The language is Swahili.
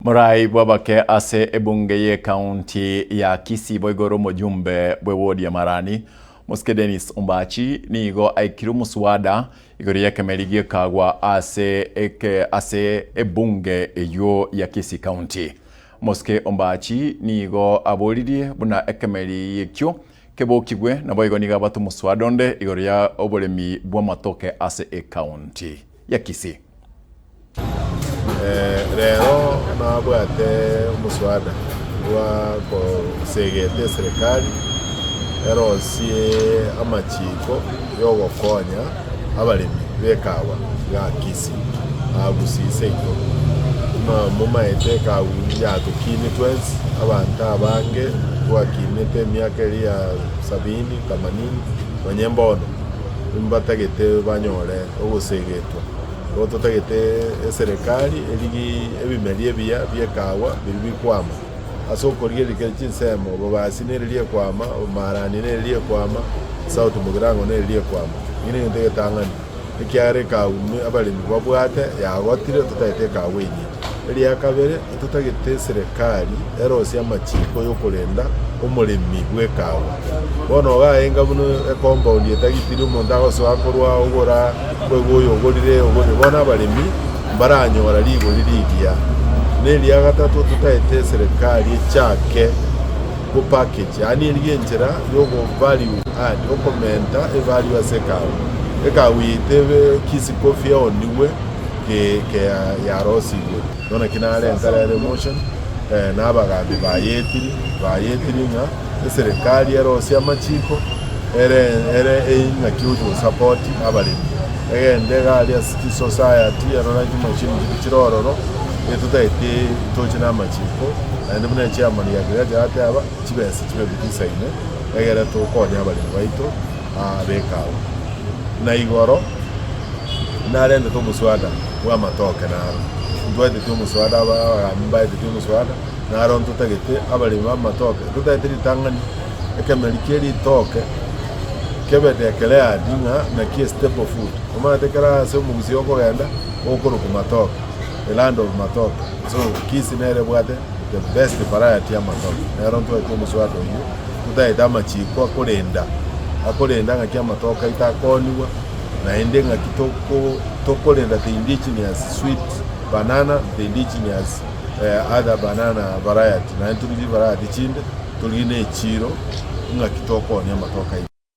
Murai bwabake ase ebunge ye kaunti ya Kisii boigoro mujumbe bwe wodi ya Marani Muske Dennis Ombachi nigo aikiru muswada igori ya kemerigie kagwa ase ebunge eyo ya Kisii County. Muske Ombachi nigo aboririe buna ekemeri yekyo kebokigwe na boigo niga batu muswada onde igori ya oboremi bwa matoke ase county ya Kisii. Rero nabwate muswada wa segete serikali erosie amachiko yogokonya abalemi bekawa ya Kisii agusise iko mumaete kawundi yatukine twezi abantu abange twakinete myaka eri ya 70 80 banyembono mbatagete banyore ogusegetwa tutagete serikali eligi ebimerie byekawa bikwama asokorie likinsemo babasi nerelie kwama Marani nerelie kwama South Mugirango nerelie kwama ine ndegetangani ikiare kaume abalimi babwate yagotire tutagete kawenyi eli yakabere tutagete serikali erosia machiko yokurenda umurimi gwekawa bono gaenga buno compound yetagitire umuntu agosoakorwa ugora kwegoyo ogorire bona abalimi baranyora ligo lirigia neli ya gatatu tutagete serikali chake ku package yani eligenjera yogo value add okomenta e value asekawa ekawitebe Kisii Coffee oniwe ke ya rosiwe nona kinale entire emotion nabagambi bayetiri nga serikali erosia machiko ere inga kiujo support abalimi egende gali ya city society arona kimachini kirororo etutaite tochina machiko ande muna chairman ya graja ate aba kibese bikisaine egera to konya abalimi baito abekawo na igoro narende to muswada wa matoke naro ndwete to muswada amba to muswada naro tutagete abalimi ba matoke tutaite tangani ekemerikeri toke kebete kelea dinga na ki staple food kuma tekara se mugusi okogenda okoro ku matoke the land of matoke so Kisii nere bwate the best variety ya matoke naro to muswada uyu tutaite amachiko akorenda ngakia matoke itakoniwa na endenga kitoko tokolenda the indigenous sweet banana, the indigenous other banana variety na entuli variety chinde tuline chiro nga kitoko ni matoka